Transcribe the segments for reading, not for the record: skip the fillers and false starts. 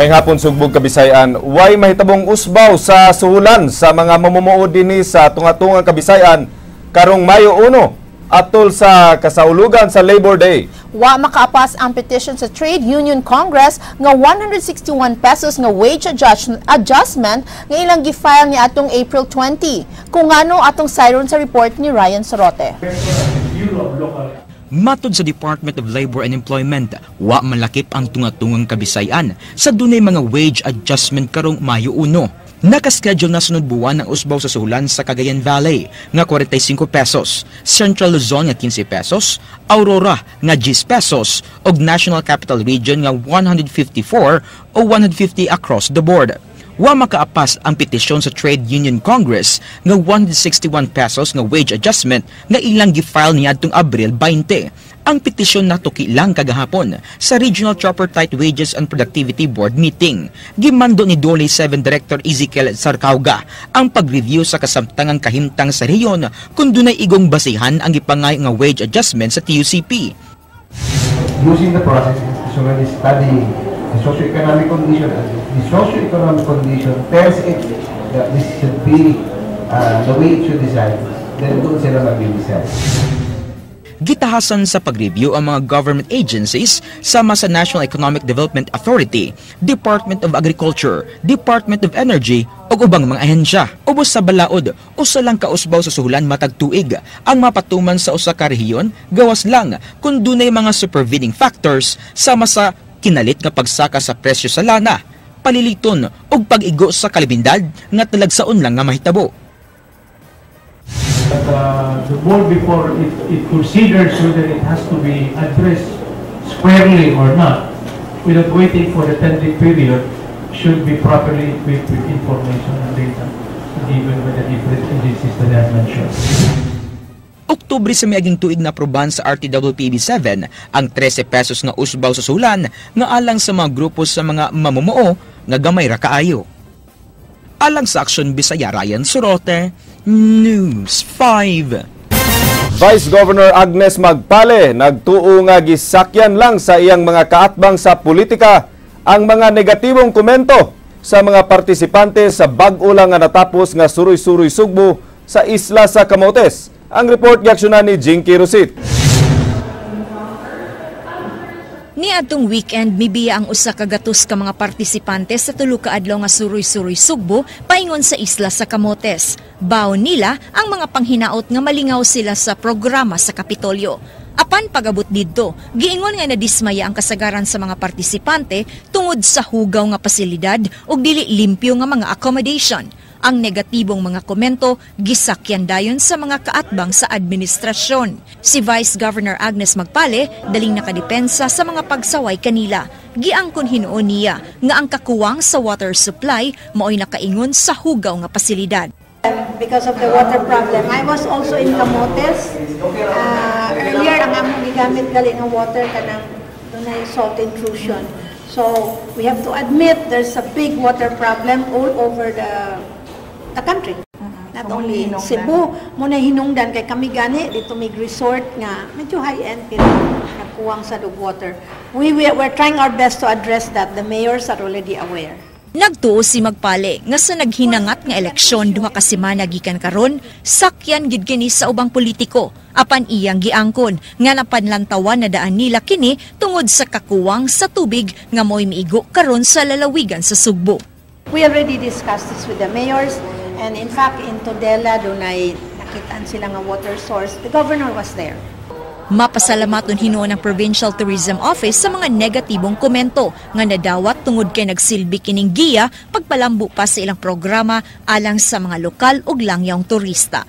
May hapon sugbog Kabisayan, way mahitabong usbaw sa suhulan sa mga mamumuo dinhi sa tunga-tungang Kabisayan karong Mayo 1 atol sa kasaulugan sa Labor Day. Wa makaapas ang petition sa Trade Union Congress nga 161 pesos nga wage adjustment nga ilang gi-file ni atong April 20. Kung ano atong siron sa report ni Ryan Sorote. Matod sa Department of Labor and Employment, wa malakip ang tunga-tungang Kabisayan sa dunay mga wage adjustment karong Mayo 1. Nakaschedule na sunod buwan ang usbaw sa suhulan sa Cagayan Valley nga 45 pesos, Central Luzon nga 15 pesos, Aurora nga 10 pesos ug National Capital Region nga 154 o 150 across the board. Wa makaapas ang petisyon sa Trade Union Congress nga 161 pesos nga wage adjustment nga ilang gi-file niadtong Abril 20. Ang petisyon natuki lang kagahapon sa Regional Tripartite Wages and Productivity Board meeting. Gimando ni Dole 7 Director Ezekiel Sarcauga ang pag-review sa kasamtangang kahimtang sa rehiyon kung dunay igong basihan ang ipangay nga wage adjustment sa TUCP. Using the process is already studying the socio-economic condition. The socio-economic condition tells it that this should be the way it should design. Then doon sila mag-design. Gitahasan sa pag-review ang mga government agencies sama sa National Economic Development Authority, Department of Agriculture, Department of Energy ug ubang mga ahensya. Ubos sa balaod, usa lang kausbaw sa suhulan matag tuig ang mapatuman sa usa ka rehiyon gawas lang kung dunay mga supervening factors sama sa kinalit nga pagsaka sa presyo sa lana, paliliton ug pag-igo sa kalibindad nga talagsaon lang nga mahitabo. The board before it considers whether it has to be addressed squarely or not, without waiting for the 10-day period, should be properly equipped with information and data given by the different agencies that I have mentioned. Oktubre sa miaging tuig na aprobahan sa RTWPB 7 ang 13 pesos nga usbaw sa sulan nga alang sa mga grupo sa mga mamumuo nga gamay ra kaayo. Alang sa Aksyon Bisaya, Ryan Sorote, News 5. Vice Governor Agnes Magpale nagtuo nga gisakyan lang sa iyang mga kaatbang sa politika ang mga negatibong komento sa mga partisipante sa bag-o lang nga natapos nga suroy-suroy sugbo sa isla sa Camotes. Ang report giaksyonan ni Jinky Rosit. Niadtong weekend mibiya ang usa ka gatos ka mga partisipante sa tulo ka adlaw nga suroy-suroy sugbo paingon sa isla sa Camotes. Baon nila ang mga panghinaot nga malingaw sila sa programa sa Kapitolyo. Apan pagabot didto, giingon nga nadismaya ang kasagaran sa mga partisipante tungod sa hugaw nga pasilidad ug dili limpyo nga mga accommodation. Ang negatibong mga komento gisakyan dayon sa mga kaatbang sa administrasyon. Si Vice Governor Agnes Magpale daling nakadepensa sa mga pagsaway kanila. Giangkon hinuon niya nga ang kakuwang sa water supply mao'y nakaingon sa hugaw nga pasilidad. Because of the water problem, I was also in Camotes. Earlier, ang among gigamit gali ng water kanang dunay salt intrusion. So we have to admit there's a big water problem all over the country. Not only in Cebu, muna hinungdan kay kami gani dito may resort nga medyo high-end pero nagkuwang sa dug water. We're trying our best to address that. The mayors are already aware. Nagtuo si Magpale nga sa naghinangat nga eleksyon duha ka semana gikan karon, sakyan gid kini sa ubang politiko. Apan iyang giangkon nga napanlantawan na daan nila kini tungod sa kakuwang sa tubig nga mo'y miigo karon sa lalawigan sa Sugbo. We already discussed this with the mayors. And in fact, in Todela, doon ay nakitaan sila nga water source. The governor was there. Mapasalamaton hinuon ng Provincial Tourism Office sa mga negatibong komento nga nadawat tungod kay nagsilbi kining giya pagpalambo pa sa ilang programa alang sa mga lokal ug langyawng turista.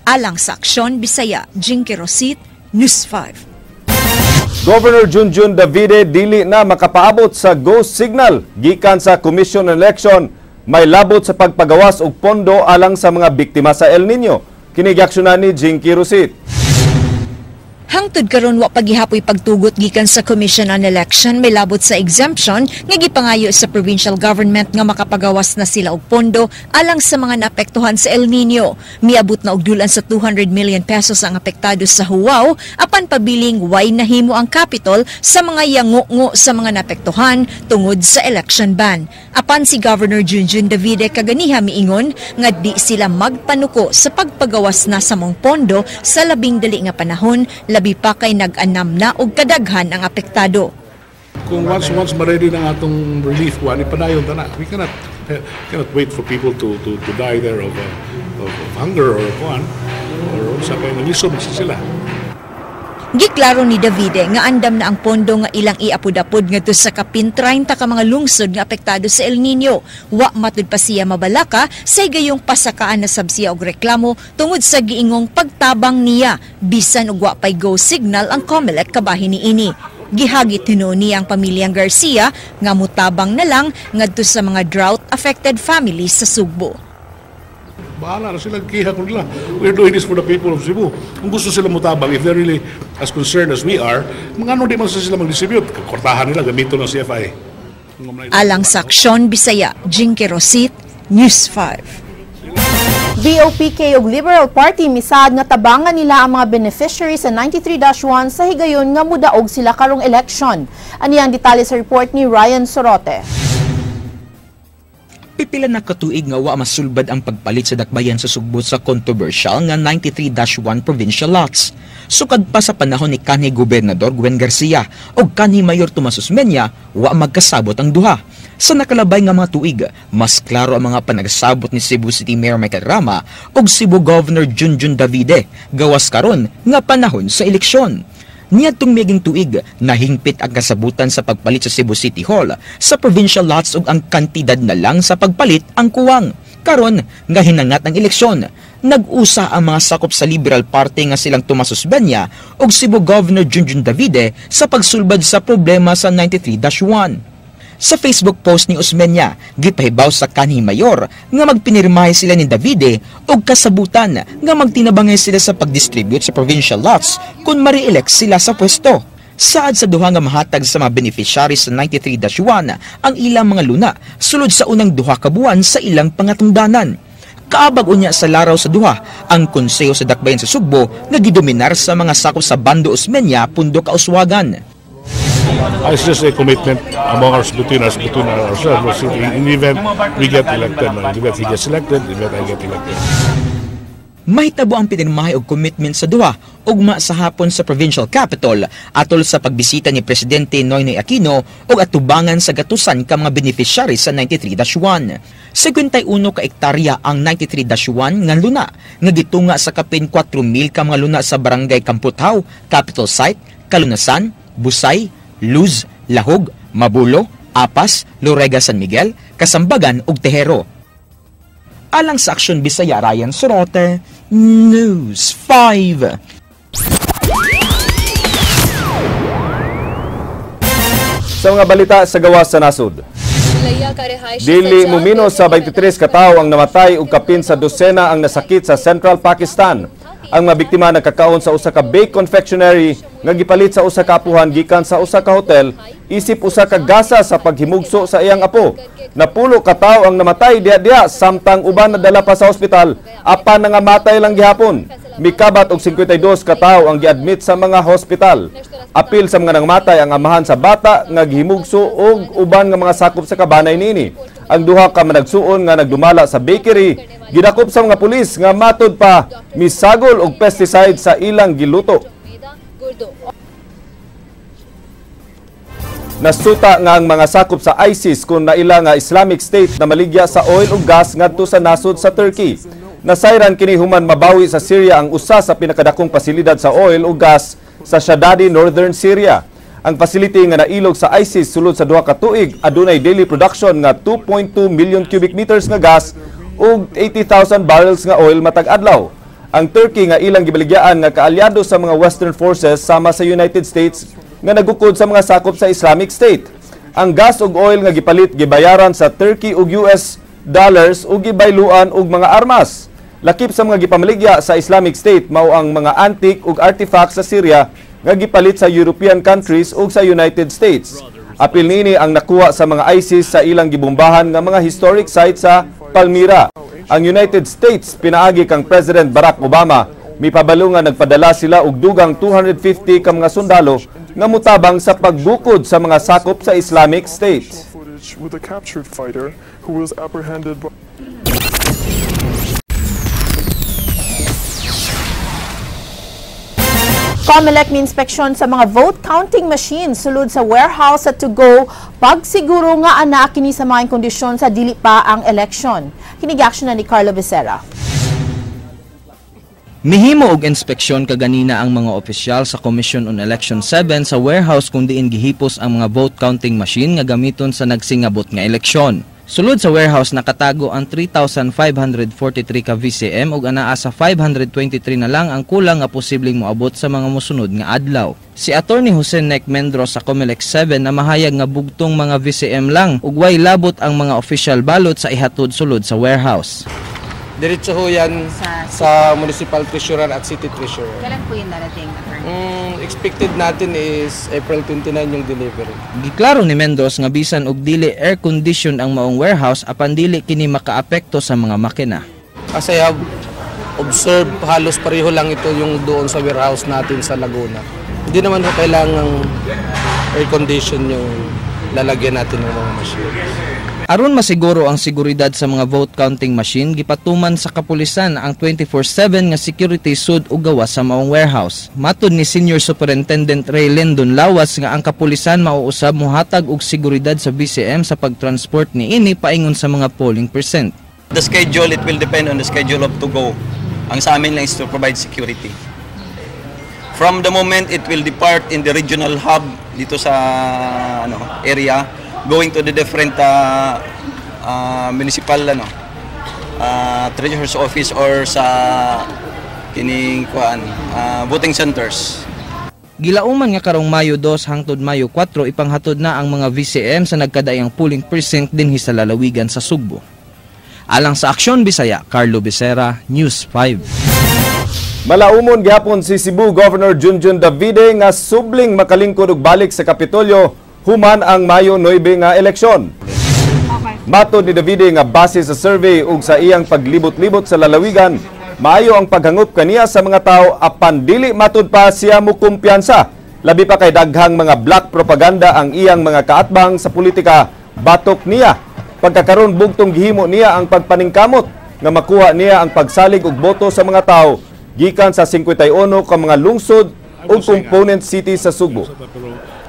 Alang sa Aksyon Bisaya, Jinky Rosit, News 5. Governor Junjun Davide dili na makapaabot sa go signal gikan sa Commission on Election. May labot sa pagpagawas og pondo alang sa mga biktima sa El Nino. Kini giaksyonan ni Jinky Rosit. Hangtod karon wa pagihapoy pagtugot gikan sa Commission on Election may labot sa exemption nga gipangayo sa provincial government nga makapagawas na sila og pondo alang sa mga naapektuhan sa El Nino. Miabot na og dulan sa 200 million pesos ang apektado sa Huaw apan pabiling way nahimo ang capital sa mga yango-ngo sa mga naapektuhan tungod sa election ban. Apan si Governor Junjun Davide kaganiha miingon nga di sila magpanuko sa pagpagawas na sa mong pondo sa labing dali nga panahon, labi pa kay nag-anam na og kadaghan ang apektado. Kung once ma-ready ng atong relief kuan ipadayon ta na. We cannot wait for people to die there of hunger or kuan or sa kay nalisod sila. Giklaro ni Davide nga andam na ang pondo nga ilang iapod-apod ngadto sa kapin 30 ka mga lungsod nga apektado sa El Nino. Wa matud pa siya mabalaka sa gayong pasakaan na sabsiya og reklamo tungod sa giingong pagtabang niya bisan og wa pay go signal ang COMELEC kabahin niini. Gihagit niya ang pamilyang Garcia nga mutabang na lang ngadto sa mga drought-affected families sa Sugbo. Bahala na sila, kiha ko nila. We're doing this for the people of Cebu. Kung gusto sila mutabang, if they're really as concerned as we are, mga ano di man sila mag-distribute. Kortahan nila, gamito ng CFI. Alang sa Aksyon, Bisaya, Jinky Rosit, News 5. BOPK ug Liberal Party misad nga tabangan nila ang mga beneficiaries sa 93-1 sa higayon nga mudaog sila karong election. Ani ang detalye sa report ni Ryan Sorote. Pipila na katuig nga wa masulbad ang pagpalit sa dakbayan sa Sugbo sa controversial nga 93-1 provincial lots. Sukad pa sa panahon ni kanhi Gobernador Gwen Garcia o kanhi Mayor Tomas Osmeña, wa magkasabot ang duha. Sa nakalabay nga mga tuig, mas klaro ang mga panagsabot ni Cebu City Mayor Michael Rama o Cebu Governor Junjun Davide gawas karon nga panahon sa eleksyon. Niadtong miyaging tuig, nahingpit ang kasabutan sa pagpalit sa Cebu City Hall sa provincial lots ug ang kantidad na lang sa pagpalit ang kuwang. Karon nga hinangat ang eleksyon, nag-usa ang mga sakop sa Liberal Party nga silang Tomas Osmeña ug Cebu Governor Junjun Davide sa pagsulbad sa problema sa 93-1. Sa Facebook post ni Osmeña, gipahibaw sa kanhi mayor nga magpinirmahe sila ni Davide og kasabutan nga magtinabangay sila sa pagdistribute sa provincial lots kung ma-re-elect sila sa pwesto. Saad sa duha nga mahatag sa mga beneficiaries sa 93-1 ang ilang mga luna sulod sa unang duha ka buwan sa ilang pangatungdanan. Kaabag unya sa laraw sa duha ang konseho sa dakbayan sa Sugbo nga gidominar sa mga sakop sa Bando Osmeña, Pundo, Kauswagan. It's just a commitment among between ourselves. In the event we get elected, in the event he gets elected, in the event I get elected. Mahitabo ang pinirmahe og commitment sa duha ugma sa hapon sa provincial capital atol sa pagbisita ni Presidente Noynoy Aquino og atubangan sa gatusan ka mga beneficiaries sa 93-1. 51 ka ektarya ang 93-1 nga luna nga gitunga sa kapin 4,000 ka mga luna sa barangay Kamputhaw, Capital Site, Kalunasan, Busay, Luz, Lahog, Mabulo, Apas, Lorega, San Miguel, Kasambagan ug Tehero. Alang sa Aksyon Bisaya, Ryan Sorote, News 5. Sa mga balita sa gawas sa nasud. Dili mumino sa 23 katawo ang namatay ug kapin sa dosena ang nasakit sa Central Pakistan. Ang mga biktima nagkakaon sa usa ka bake confectionery nga gipalit sa usa ka apuhan gikan sa usa ka hotel isip usa ka gasa sa paghimugso sa iyang apo. Napulo ka tawo ang namatay diha samtang uban nadala pa sa ospital apan nangamatay lang gihapon. Mikabat og 52 ka tawo ang giadmit sa mga hospital. Apil sa mga nangamatay ang amahan sa bata nga gihimugso og uban nga mga sakop sa kabanay niini. Ang duha ka managsuon nga nagdumala sa bakery gidakop sa mga pulis nga matud pa misagol og pesticide sa ilang giluto. Nasuta nga ang mga sakop sa ISIS kung naila nga Islamic State na maligya sa oil ug gas ngadto sa nasud sa Turkey. Nasayran kini human mabawi sa Syria ang usa sa pinakadakong pasilidad sa oil ug gas sa Shadadi, Northern Syria. Ang facility nga nailog sa ISIS sulod sa duha ka tuig adunay daily production nga 2.2 million cubic meters nga gas ug 80,000 barrels nga oil matag adlaw. Ang Turkey nga ilang gibaligyaan nga kaalyado sa mga Western forces sama sa United States nga nagukod sa mga sakop sa Islamic State. Ang gas ug oil nga gipalit gibayaran sa Turkey ug US dollars ug gibayluan og mga armas. Lakip sa mga gipamaligya sa Islamic State mao ang mga antique ug artifacts sa Syria nga gipalit sa European countries ug sa United States. Apil niini ang nakuha sa mga ISIS sa ilang gibombahan nga mga historic site sa Palmyra. Ang United States pinaagi kang President Barack Obama mipabalo nga nagpadala sila og dugang 250 ka mga sundalo nga mutabang sa pagbukod sa mga sakop sa Islamic State. With a captured fighter who was apprehended by COMELEC ni inspeksyon sa mga vote counting machines sulod sa warehouse at to-go pagsiguro nga ana kini sa mga kondisyon sa dili pa ang eleksyon. Kinigaksyon na ni Carlo Becerra. Mihimo og inspeksyon kaganina ang mga opisyal sa Commission on Election 7 sa warehouse kung diin gihipos ang mga vote counting machine nga gamiton sa nagsingabot nga eleksyon. Sulod sa warehouse nakatago ang 3,543 ka VCM ug anaa sa 523 na lang ang kulang nga posibleng moabot sa mga mosunod nga adlaw. Si Attorney Jose Nec Mendros sa COMELEC 7 na mahayag nga bugtong mga VCM lang ug way labot ang mga official balot sa ihatod sulod sa warehouse. Diretso ho yan sa Municipal Treasurer at City Treasurer. Kailan po yung darating? Expected natin is April 29 yung delivery. Giklaro ni Mendros nga bisan og dili air condition ang maong warehouse apan dili kini makaapekto sa mga makina. Kasi I have observed halos pareho lang ito yung doon sa warehouse natin sa Laguna. Hindi naman ho kailangang air condition yung lalagyan natin ng mga machines. Aron masiguro ang seguridad sa mga vote counting machine, gipatuman sa kapulisan ang 24/7 nga security sud ug gawas sa maong warehouse. Matud ni Senior Superintendent Ray Lendon Lawas nga ang kapulisan mauusab mohatag og seguridad sa BCM sa pagtransport niini paingon sa mga polling percent. The schedule, it will depend on the schedule of to go. Ang sa amin lang is to provide security. From the moment it will depart in the regional hub dito sa area, going to the different municipal treasurer's office or sa kining voting centers. Gilauman nga karong Mayo 2 hangtod Mayo 4 ipanghatod na ang mga VCM sa nagkadaayang polling precinct dinhi sa lalawigan sa Sugbo. Alang sa Aksyon Bisaya, Carlo Becerra, News 5. Malaumon gihapon si Cebu Governor Junjun Davide nga subling makalingkod og balik sa Kapitolyo human ang Mayo 9 nga eleksyon. Matod ni Davide nga base sa survey ug sa iyang paglibot-libot sa lalawigan, maayo ang paghangop kaniya sa mga tao apan dili matud pa siya mo kumpiyansa. Labi pa kay daghang mga black propaganda ang iyang mga kaatbang sa politika, batok niya. Pagkakaroon bugtong gihimo niya ang pagpaningkamot nga makuha niya ang pagsalig og boto sa mga tao gikan sa 51 ka mga lungsod ug component city sa Sugbo.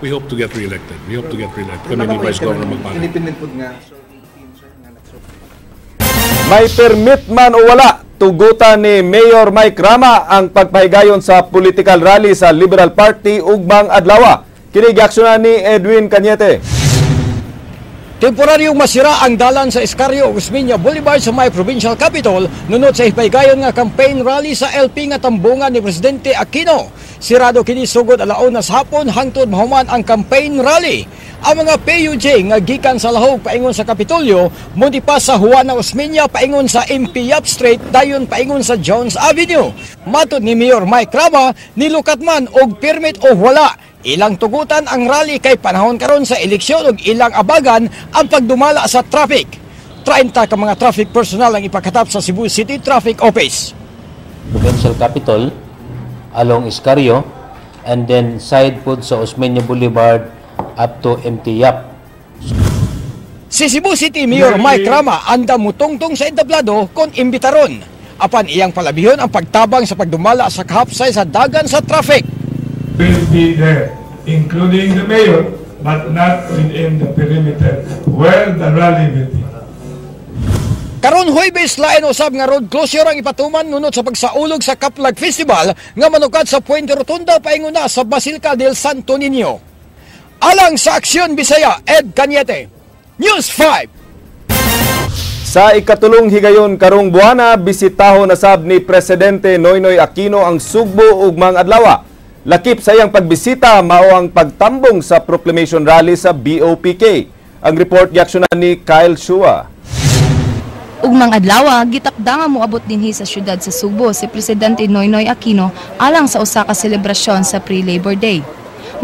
We hope to get re-elected. We hope to get re-elected. Kami ni Vice Governor Magpale. Independent po nga. May permit man o wala, tugutan ni Mayor Mike Rama ang pagpahigayon sa political rally sa Liberal Party ugmang adlaw. Kini giaksyonan ni Edwin Cañete. Temporaryong masira ang dalan sa Escarrio, Osmeña Boulevard sa may provincial capital nunod sa hipahigayon nga campaign rally sa LP nga tambungan ni Presidente Aquino. Sirado kini sugod alauna sa hapon hangtod mahuman ang campaign rally. Ang mga PUJ nga gikan sa lahog paingon sa Kapitolyo, mundi pa sa Juana Osmeña paingon sa MP Yap Street, dayon paingon sa Jones Avenue. Matod ni Mayor Mike Rama, nilukat man og permit o wala. Ilang tugutan ang rally kay panahon karon sa eleksyon ug ilang abagan ang pagdumala sa traffic. 30 ka mga traffic personnel ang ipakatap sa Cebu City Traffic Office. Provincial Capital along Escarrio and then side po sa Osmeña Boulevard up to MT Yap. Si Cebu City Mayor Mike Rama anda mutungtong sa entablado kon imbitaron. Apan iyang palabihon ang pagtabang sa pagdumala sa kahapsay sa dagan sa traffic. Will be there, including the mayor, but not within the perimeter where the rally will be. Karon Huwebes lain usab nga road closure ang ipatuman nunod sa pagsaulog sa Kaplag Festival nga manukad sa Puente Rotunda paingon na sa Basilica del Santo Niño. Alang sa Aksyon Bisaya, Ed Cañete, News 5. Sa ikatulong higayon karong buwana, bisitahon na sab ni Presidente Noynoy Aquino ang Sugbo ugmang adlaw. Lakip sa iyang pagbisita mao ang pagtambong sa proclamation rally sa BOPK. Ang report giaksyonan ni Kyle Shua. Ugmang adlaw, gitakda nga moabot dinhi sa syudad sa Subo si Presidente Noynoy Aquino alang sa usa ka selebrasyon sa Pre-Labor Day.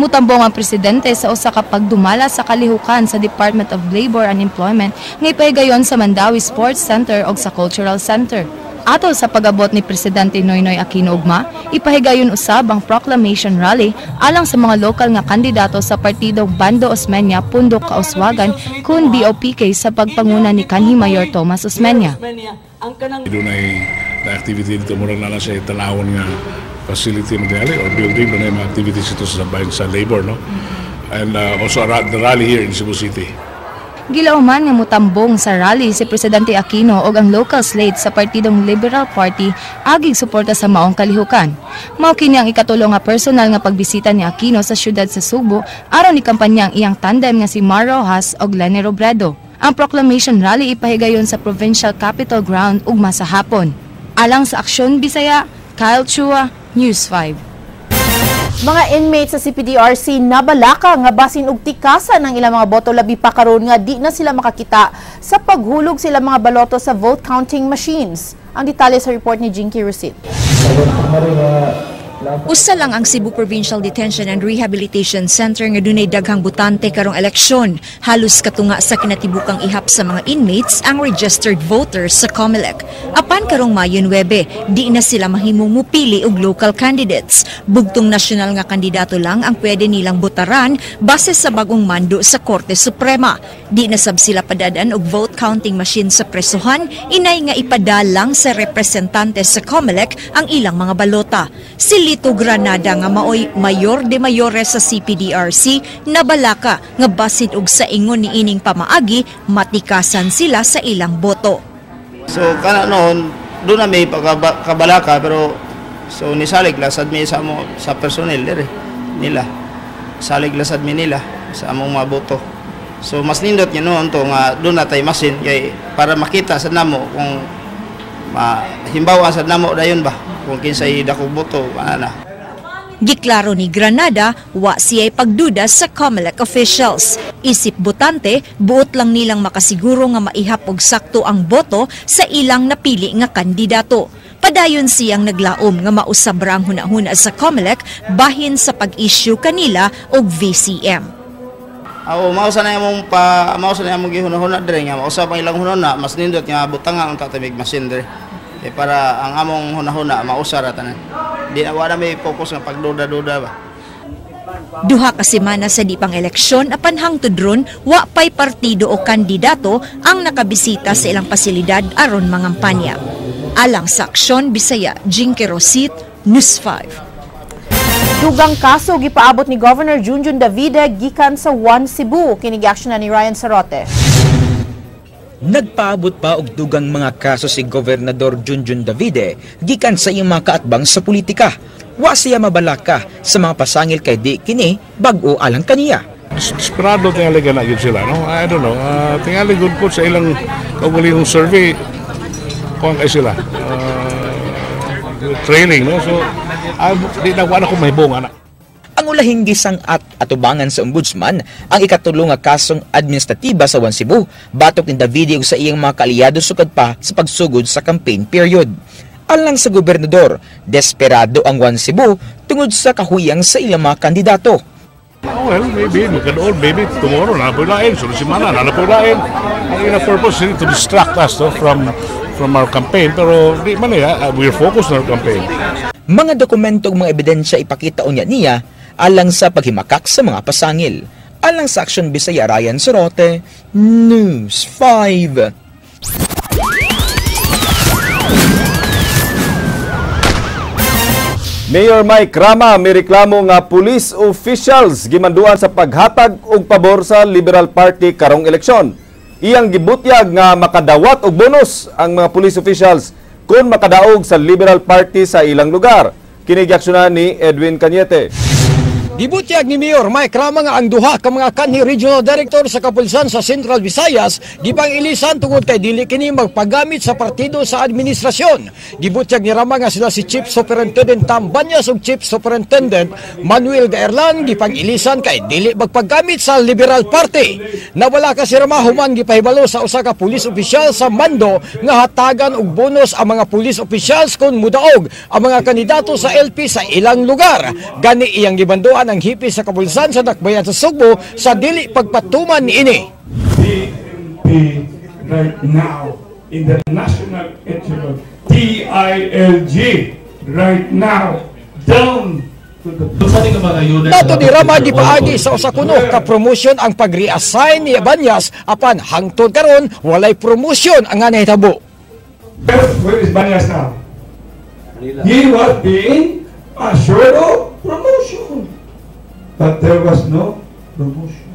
Mutambong ang presidente sa usa ka pagdumala sa kalihukan sa Department of Labor and Employment nga ipahigayon sa Mandawi Sports Center o sa Cultural Center. Atol sa pag-abot ni Presidente Noynoy Aquino ugma, ipahigayon usab ang proclamation rally alang sa mga lokal nga kandidato sa partidong Bando Osmeña Pundok Kauswagan kun BOPK sa pagpanguna ni kanhi Mayor Tomas Osmeña. Doon ay na-activity dito murang nala sa tanawon nga facility material or building, doon ay mga activities ito sa labor, no? And also the rally here in Cebu City. Gilauman nga mutambong sa rally si Presidente Aquino og ang local slate sa partidong Liberal Party agig suporta sa maong kalihukan. Mao kini ang ikatulo nga personal nga pagbisita ni Aquino sa syudad sa Subo aron ni kampanya ang iyang tandem nga si Mar Rojas ug Leni Robredo. Ang proclamation rally ipahigayon sa Provincial Capitol Ground ugma sa hapon. Alang sa Aksyon Bisaya, Kyle Chua, News 5. Mga inmates sa CPDRC nabalaka nga basin og tikasan ng ilang mga boto labi pa karon nga di na sila makakita sa paghulog sila mga baloto sa vote counting machines. Ang detalye sa report ni Jinky Rusit. Usa lang ang Cebu Provincial Detention and Rehabilitation Center nga dunay daghang butante karong eleksyon. Halos katunga sa kinatibukang ihap sa mga inmates ang registered voters sa COMELEC. Apan karong Mayo 9, di na sila mahimong mupili og local candidates. Bugtong nasyonal nga kandidato lang ang pwede nilang botaran base sa bagong mando sa Korte Suprema. Di na sab sila padadan og vote counting machine sa presuhan, inay nga ipadalang sa representante sa COMELEC ang ilang mga balota. Lito Granada nga maoy mayor de mayores sa CPDRC nabalaka nga basin og sa ingon ni ining pamaagi matikasan sila sa ilang boto. So kana noon do na may kabalaka pero so nisalig lasad mi sa mo sa personnel dire nila. Salig lasad mi nila sa among mga boto. So mas nindot niya noon to nga do na tay masin kay para makita sa namo kung himbawan sa namo dayon ba kung kinsay dako boto ana. Giklaro ni Granada, wa siya'y pagduda sa COMELEC officials. Isip botante, buot lang nilang makasiguro nga maihap og sakto ang boto sa ilang napili nga kandidato. Padayon siyang naglaom nga mausabrang hunahuna sa COMELEC bahin sa pag-issue kanila og VCM. Mausa na among gihunahuna dire nga mausa pang ilang hunahuna mas nindot nga butanga ang tatamig masin dire. Para ang among hunahuna mausara tanan. Di na wala may focus nga pagduda-duda ba. Duha ka semana sa di pang eleksyon apan hangtod ron wa pay partido o kandidato ang nakabisita sa ilang pasilidad aron mangampanya. Alang sa Aksyon Bisaya, Jinky Rusit, News 5. Dugang kaso gipaabot ni Governor Junjun Davide gikan sa One Cebu. Kini gi-aksyon ni Ryan Sarote. Nagpaabot pa og dugang mga kaso si Gobernador Junjun Davide gikan sa iyang mga kaatbang sa politika. Wa siya mabalaka sa mga pasangil kay di kini bag-o alang kaniya. Desperado tingali na yun sila, no? I don't know. Tingali good po sa ilang kaugalihong survey kung kay sila. Training, no? So, di na wala ko may bunga na. Ang ulahing gisang at atubangan sa ombudsman ang ikatulo nga kasong administratiba sa One Cebu, batok ni Davide ug sa iyang mga kaalyado sukad pa sa pagsugod sa campaign period. Alang sa gobernador, desperado ang One Cebu tungod sa kahuyang sa ilang mga kandidato. Well, maybe maybe tomorrow napulain, sunod semana napulain. Ang ina purpose is to distract us from our campaign, pero di man we're focused on our campaign. Mga dokumento ug mga ebidensya ipakita unya niya alang sa paghimakak sa mga pasangil. Alang sa Aksyon Bisaya, Ryan Sarote, News 5. Mayor Mike Rama may reklamo nga police officials gimanduan sa paghatag og pabor sa Liberal Party karong eleksyon. Iyang gibutyag nga makadawat og bonus ang mga police officials kung makadaog sa Liberal Party sa ilang lugar. Kini gi-aksyonan ni Edwin Cañete. Gibutyag ni Mayor Mike Rama nga ang duha ka mga kanhi regional director sa kapulisan sa Central Visayas gipang ilisan tungod kay dili kini magpagamit sa partido sa administrasyon. Gibutyag ni Rama nga sila si Chief Superintendent Tam Banyas ug Chief Superintendent Manuel Gaerlan gipang ilisan kay dili magpagamit sa Liberal Party. Nawala ka si Rama human gipahibalo sa usa ka pulis opisyal sa Mando nga hatagan og bonus ang mga pulis officials kung mudaog ang mga kandidato sa LP sa ilang lugar. Gani iyang gibanduan ang hipi sa kapulisan sa Dakbayan sa Sugbo sa dili pagpatuman niini. PNP right now in the national echelon, TILG right now down to the Nato ni Rama gipaagi sa usa kuno ka promotion ang pag-reassign ni Banyas apan hangtod karon walay promotion ang nga nahitabo. Where is Banyas now? He was being assured of promotion, but there was no promotion.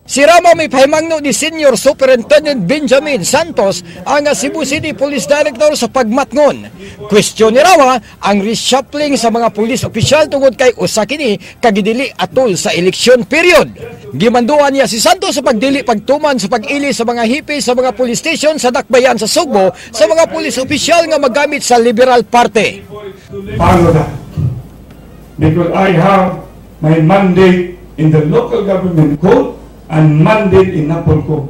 Si Rama may pahimangno ni Senior Superintendent Benjamin Santos ang Cebu City Police Director sa pagmatngon. Question ni Rama ang reshuffling sa mga police official tungod kay usa kini kagidili atol sa election period. Gimanduan niya si Santos sa pagdili pagtuman sa pag-ili sa mga hipi sa mga police station sa Dakbayan sa Sugbo sa mga police official nga magamit sa Liberal Party. Follow that. Because I have my mandate in the local government code and mandate in Napolco.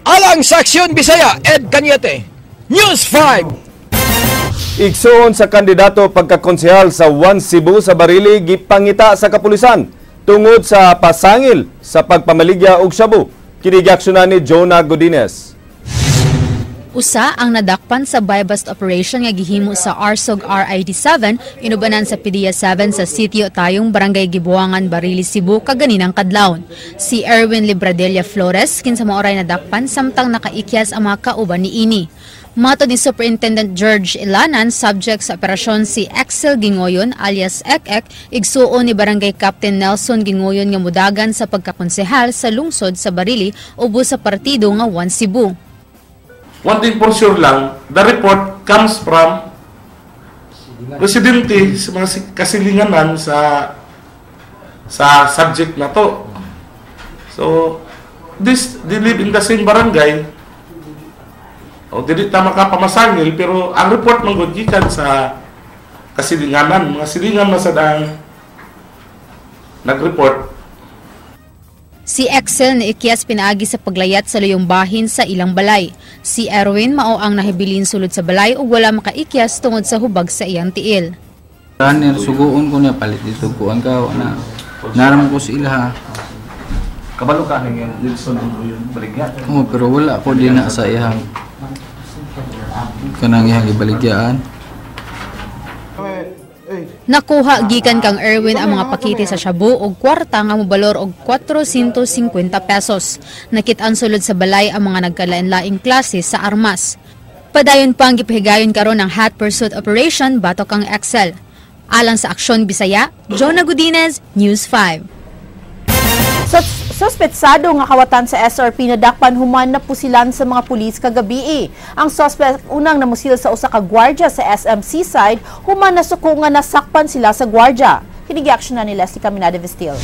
Alang sa Aksyon Bisaya, Ed Cañete, News 5. Igsoon sa kandidato pagkakonsehal sa One Cebu sa Barili gipangita sa kapulisan tungod sa pasangil sa pagpamaligya og shabu. Kini giaksyonan ni Jonah Godinez. Usa ang nadakpan sa buy-bust operation nga gihimo sa Arsog RID7 inubanan sa PDEA 7 sa sitio Tayong Barangay Gibuangan, Barili, Cebu kaganinang kadlawon. Si Erwin Libradilla Flores kinsa maoray nadakpan samtang nakaikyas ang mga kauban niini. Matod ni Superintendent George Ilanan, subject sa operasyon si Axel Gingoyon alias Ek-Ek, igsuon ni Barangay Captain Nelson Gingoyon nga mudagan sa pagkakonsehal sa lungsod sa Barili ubos sa partido nga One Cebu. One thing for sure lang, the report comes from residente sa mga kasilinganan sa subject na to. So, they live in the same barangay. O, dili ta makapamasangil, pero ang report manggugikan sa kasilinganan. Mga silingan na sa dang nag-report. Si Excel na ikyas pinaagi sa paglayat sa luyong bahin sa ilang balay. Si Erwin mao ang nahibilin sulod sa balay ug wala makaikyas tungod sa hubag sa iyang tiil. Runner suguon ko niya palit dito kuan ka na naram ko sa ilaha. Kabalo ka ning Wilson yung baligya. Oh, pero wala ko din na sa iyang kanang iyang ibaligyan. Nakuha gikan kang Erwin ang mga pakete sa shabu og kwarta nga mobalor og 450 pesos. Nakit-an sulod sa balay ang mga nagkalain-laing klase sa armas. Padayon pang gipahigayon karon ng hot pursuit operation batok kang Excel. Alang sa Aksyon Bisaya, Jonah Godinez, News 5. Suspetsado nga kawatan sa SRP na dakpan human na pusilan sa mga pulis kagabi. Ang suspect unang namusil sa usa ka gwardya sa SM Seaside human nasuko nga nasakpan sila sa gwardya. Kinigiaksyonan ni Leslie Caminada Vestil.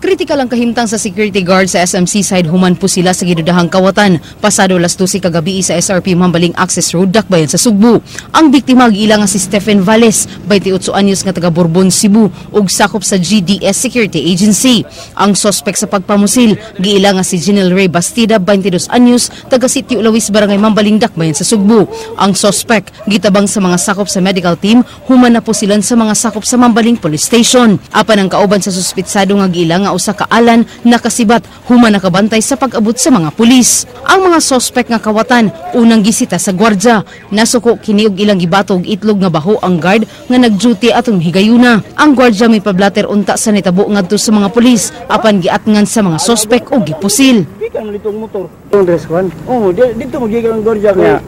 Kritikal ang kahimtang sa security guard sa SM Seaside human po sila sa gidudahang kawatan. Pasado alas 12 kagabi sa SRP Mambaling Access Road, Dakbayan sa Sugbo. Ang biktima giila nga si Stephen Valles, 28 anyos nga taga Bourbon, Cebu, ug sakop sa GDS Security Agency. Ang suspect sa pagpamusil giila nga si Janelle Ray Bastida, 22 anyos, taga Sitio Lawis, Barangay Mambaling, Dakbayan sa Sugbo. Ang suspect gitabang sa mga sakop sa medical team human na po silan sa mga sakop sa Mambaling Police Station. Apan ang kauban sa suspetsado nga giila nga usa ka alan nakasibat human nakabantay sa pag-abot sa mga pulis. Ang mga suspect nga kawatan unang gisita sa gwardya. Nasuko kini og ilang gibato og itlog nga baho ang guard nga nag-duty atong higayuna. Ang gwardya may pablater unta sa nitabo ngadto sa mga pulis apan giatngan sa mga suspect og gipusil. Bikan litong motor. Ang dress kwan. Oh, dito magikan ang gwardya kaya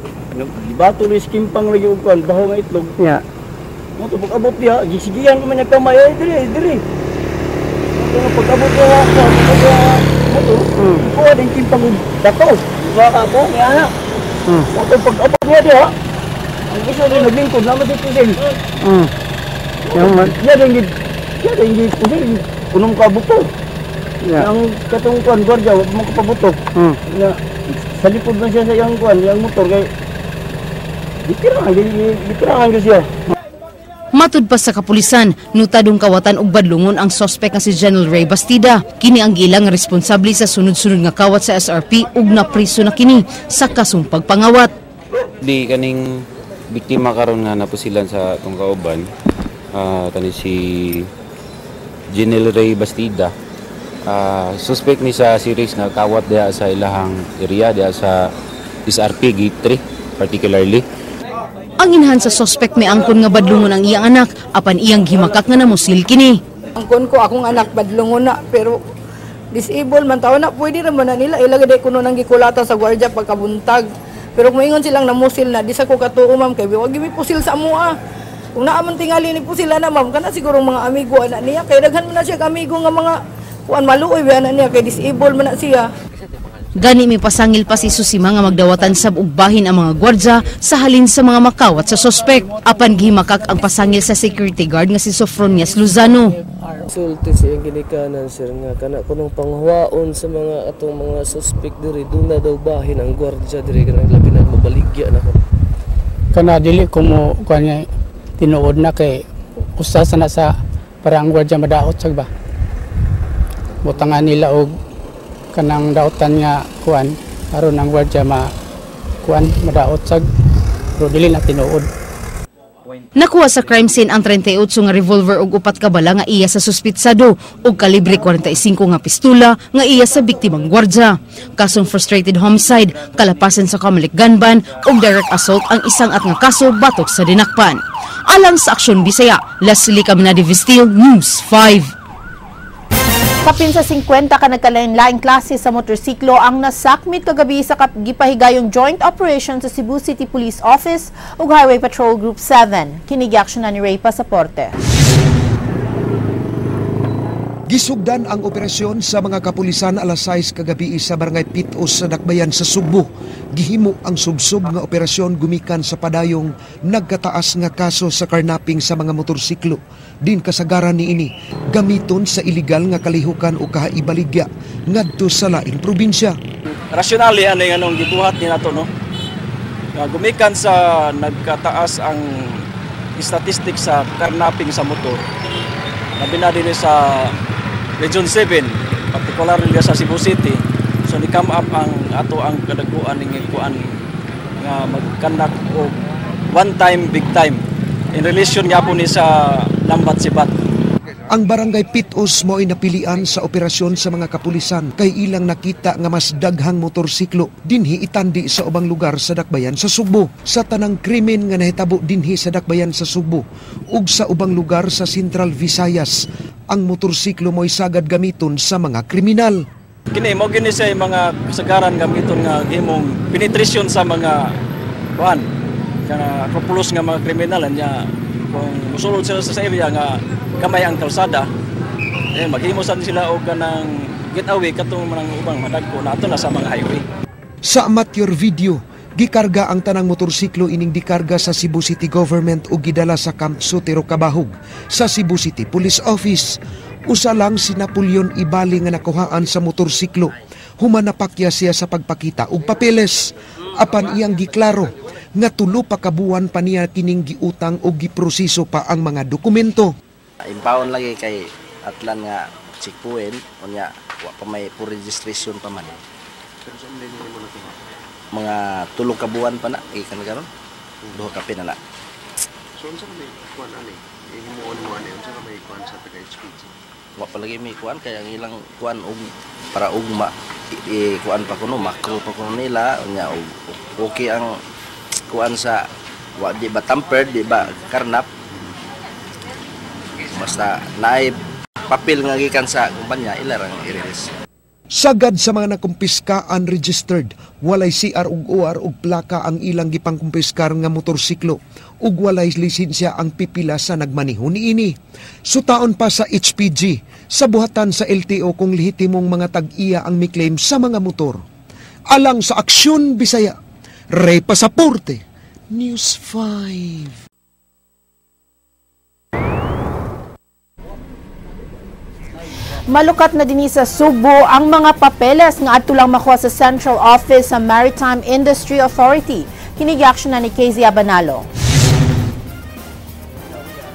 gibato ni skimpang lagi og kwan baho nga itlog. Ya. Mo to pag-abot dia gisigihan man nagkamay diri. Kung pag-abot niya sa motor, kuha din timpang dato. Baka po, niya. Kung pag-abot niya diya, ang gusto rin naglingkod, naman si Pisil. Niya din Kaya hindi punong kabuto. Ang katong kuan gwardiya wa mo kapabuto. Na sa likod man siya sa iyang kuan, iyang motor kay gipirahan siya. Matud pa sa kapulisan, nutadong kawatan og badlungon ang suspect nga si General Ray Bastida. Kini ang gilang nga responsable sa sunod-sunod nga kawat sa SRP ug napriso na kini sa kasong pagpangawat. Di kaning biktima karon nga napusilan sa atong kauban, kani si General Ray Bastida. Suspect ni sa series na kawat diha sa ilahang area diha sa SRP Gate 3 particularly. Ang inhan sa suspect may angkon nga badlungon ang iyang anak apan iyang gimakak nga namusil kini. Angkon ko akong anak badlungon na pero disabled man taon na pwede ra man na nila ilagay kuno nang gikulata sa gwardiya pagkabuntag. Pero kung ingon silang namusil na di sa ko katuo ma'am kay wag mi pusil sa amoa. Kung naa man tingali ni pusila na ma'am kana siguro mga amigo ana niya kay daghan man na siya amigo nga mga kuan maluoy ba ana niya kay disabled man na siya. Gani may pasangil pa si Susima nga magdawatan sab og bahin ang mga gwardya sa halin sa mga makawat sa suspect. Apan gimakak ang pasangil sa security guard nga si Sofronias Luzano. Sulti siyang ginikanan sir nga kana kunong panghuwaon sa mga atong mga suspect diri duna daw bahin ang gwardya diri kanang labi na mabaligya na ko. Kana dili ko mo kuan tinuod na kay usa sana sa para ang gwardya madaot sag ba. Butangan nila og kanang daotan nga kuan aron ang gwardiya kuan madaot sag pero dili na tinuod. Nakuha sa crime scene ang 38 nga revolver ug 4 ka bala nga iya sa suspitsado ug kalibre 45 nga pistola nga iya sa biktimang gwardiya. Kasong frustrated homicide, kalapasan sa Kamalik Gunban ug direct assault ang isang at nga kaso batok sa dinakpan. Alang sa Aksyon Bisaya, Leslie Caminadi Vistil, News 5. Kapin sa 50 ka nagkalain-laing klase sa motorsiklo ang nasakmit kagabi sa gipahigayong joint operation sa Cebu City Police Office ug Highway Patrol Group 7. Kinigiaksyon na ni Ray Pasaporte. Gisugdan ang operasyon sa mga kapulisan alas 6 kagabi sa Barangay Pitos sa Dakbayan sa Subo. Gihimo ang subsub nga operasyon gumikan sa padayong nagkataas nga kaso sa karnaping sa mga motorsiklo. Din kasagaran niini gamiton sa iligal nga kalihukan o kahaibaligya ngadto sa laing probinsya. Rasyonali ano yung anong gibuhat ni nato no. Gumikan sa nagkataas ang statistic sa karnaping sa motor. Labi na din sa Region 7, particularly sa Cebu City. So ni-come up ang ato ang kadaguan ng kuan nga mag-conduct og one time big time in relation nga po ni sa Lambat Sibat. Ang Barangay Pitos mo'y napilian sa operasyon sa mga kapulisan kay ilang nakita nga mas daghang motorsiklo dinhi itandi sa ubang lugar sa Dakbayan sa Subo. Sa tanang krimen nga nahitabo dinhi sa Dakbayan sa Subo ug sa ubang lugar sa Central Visayas, ang motorsiklo mo'y sagad gamiton sa mga kriminal. Kini mo gini sa mga kasagaran gamiton nga himong penetration sa mga kuan kana populos nga mga kriminal nya kung musulod sila sa area nga kamay ang kalsada maghimusan sila og kanang getaway katong mga ubang madagko nato na sa mga highway. Sa amateur video, gikarga ang tanang motorsiklo ining dikarga sa Cebu City Government ug gidala sa Camp Sotero Cabahug sa Cebu City Police Office. Usa lang si Napoleon Ibali nga nakuhaan sa motorsiklo. Humanapakya siya sa pagpakita og papeles. Apan iyang giklaro nga tulo pa kabuan pa niya kining giutang og giproseso pa ang mga dokumento. Impaon lagi kay atlan nga checkpoint unya wa pa may registration pa man. Mga tulong kabuan pa na ikan karon. Duha ka pinala. So unsa may kuan ani? Himuon mo ani unsa may kuan sa taga-speed? Wa pa lagi may kuan kay ang ilang kuan og para ugma kuan pa kuno makro pa kuno nila unya okay ang kuan sa wa di ba tampered di ba karnap basta naib papel nga gikan sa kumpanya ilarang i-release. Sagad sa mga nakumpiska unregistered, walay CR ug OR ug plaka ang ilang gipangkumpiskar nga motorsiklo ug walay lisensya ang pipila sa nagmaneho niini. Sutaon pa sa HPG sa buhatan sa LTO kung lehitimong mga tag-iya ang mi-claim sa mga motor. Alang sa Aksyon Bisaya, Ray Pasaporte, News 5. Malukat na dinhi sa Subo ang mga papeles nga adto lang makuha sa Central Office sa Maritime Industry Authority. Kinigiaksyon na ni KZ Abanalo.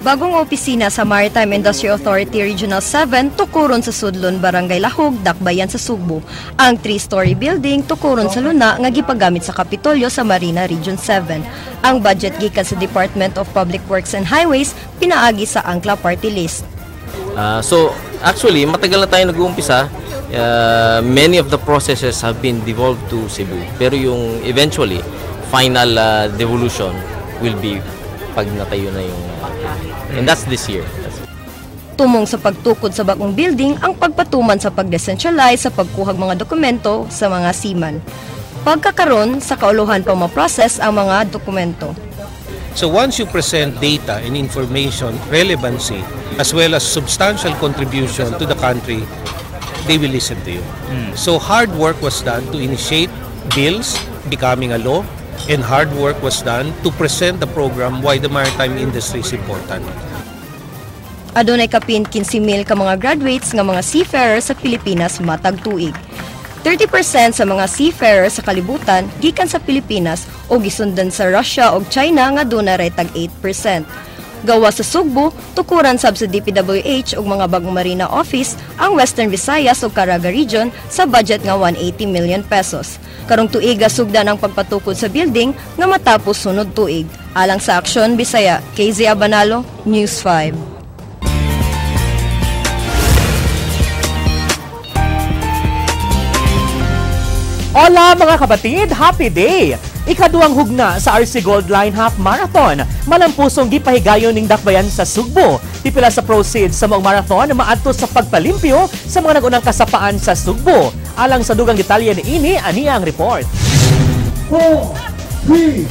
Bagong opisina sa Maritime Industry Authority Regional 7 tukuron sa Sudlon, Barangay Lahog, Dakbayan sa Sugbo. Ang 3-story building tukuron sa Luna nga gipagamit sa Kapitolyo sa Marina Region 7. Ang budget gikan sa Department of Public Works and Highways pinaagi sa Angkla Party List. So actually, matagal na tayo nag-uumpisa. Many of the processes have been devolved to Cebu. Pero yung eventually, final devolution will be pag natayo na yung and that's this year. Tumong sa pagtukod sa bagong building ang pagpatuman sa pag-decentralize sa pagkuhag mga dokumento sa mga seaman. Pagkakaroon sa kauluhan pa ma-process ang mga dokumento. So once you present data and information, relevancy, as well as substantial contribution to the country, they will listen to you. So hard work was done to initiate bills becoming a law, and hard work was done to present the program why the maritime industry is important. Adunay kapin 15,000 ka mga graduates nga mga seafarers sa Pilipinas matag tuig. 30% sa mga seafarers sa kalibutan gikan sa Pilipinas o gisundan sa Russia o China nga dunay tag 8%. Gawa sa Sugbo, tukuran sab sa DPWH ug mga bagong marina office ang Western Visayas ug Caraga region sa budget nga 180 million pesos. Karong tuiga sugdan ang pagpatukod sa building nga matapos sunod tuig. Alang sa Aksyon Bisaya, KZ Abanalo, News 5. Hola mga kabatid, happy day! Ikaduang hugna sa RC Gold Line Half Marathon. Malampusong gipahigayon ning dakbayan sa Sugbo. Pipila sa proceeds sa maong marathon na maadto sa pagpalimpyo sa mga nagunang kasapaan sa Sugbo. Alang sa dugang detalye ni ini, ani ang report. 4, 3,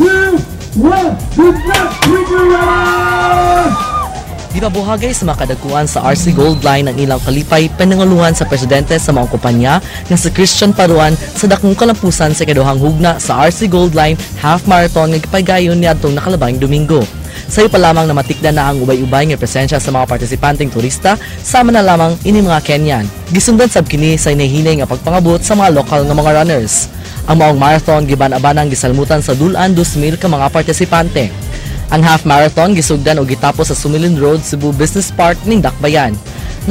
2, 1, good luck with your run! Gipabuhagay sa mga kadagkuan sa RC Gold Line ang ilang kalipay pananguluhan sa presidente sa mga kumpanya nga si Christian Paruan sa dakong kalampusan sa ikaduhang hugna sa RC Gold Line Half Marathon nga gipahigayon niadtong nakalabang Domingo. Sayo pa lamang na matikda na ang ubay-ubay nga presensya sa mga partisipanteng turista, sama na lamang ini mga Kenyan. Gisundan sab kini sa inahinay nga pagpangabot sa mga lokal nga mga runners. Ang maong marathon giban-abanang gisalmutan sa dulan 2,000 ka mga partisipante. Ang half marathon gisugdan o gitapos sa Sumilin Road, Cebu Business Park ning Dakbayan.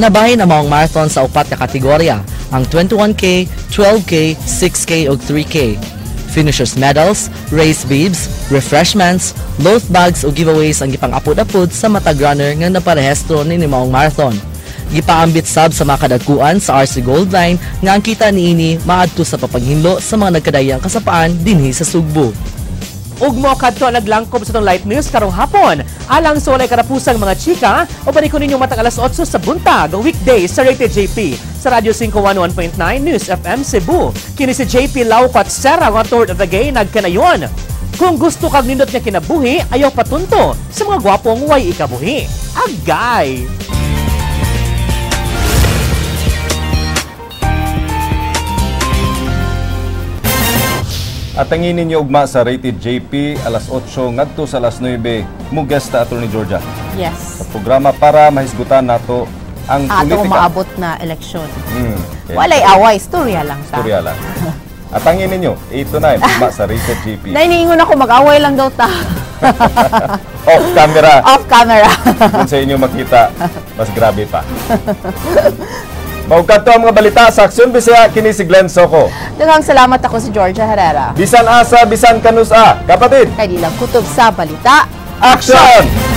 Nabahin ang maong marathon sa upat ka kategorya, ang 21K, 12K, 6K ug 3K. Finishers medals, race bibs, refreshments, load bags o giveaways ang gipang-apod-apod sa matag runner nga naparehistro ni maong marathon. Gipaambit sab sa mga kadagkuan sa RC Gold Line nga ang kita niini maadto sa papaghinlo sa mga nagkadayang kasapaan dinhi sa Sugbo. Ug mo kadto naglangkob sa tong light news karong hapon. Alang sa walay karapusang mga chika, o bariko ninyo matang alas 8 sa buntag, weekday sa Rated JP sa Radio 511.9 News FM Cebu. Kini si JP Laukat Serra nga Tour of the Gay nagkanayon. Kung gusto kag nindot nga kinabuhi, ayaw patunto sa mga gwapong way ikabuhi. Agay! At tangin ninyo ugma sa Rated JP alas 8 ngadto sa alas 9 mugesta Attorney Georgia. Yes. Sa programa para mahisgutan nato ang politika. Ato maabot na eleksyon. Okay. Walay away, storya lang ta. Storya lang. At tangin ninyo, ito na ugma sa Rated JP. Nainiingon ako mag-away lang daw ta. Off camera. Off camera. Kung sa inyo makita, mas grabe pa. Maugkadto ang mga balita sa Aksyon Bisaya, kini si Glenn Soco. Daghang salamat ako si Georgia Herrera. Bisan asa, bisan kanusa, kapatid. Kay dilang kutob sa balita. Aksyon!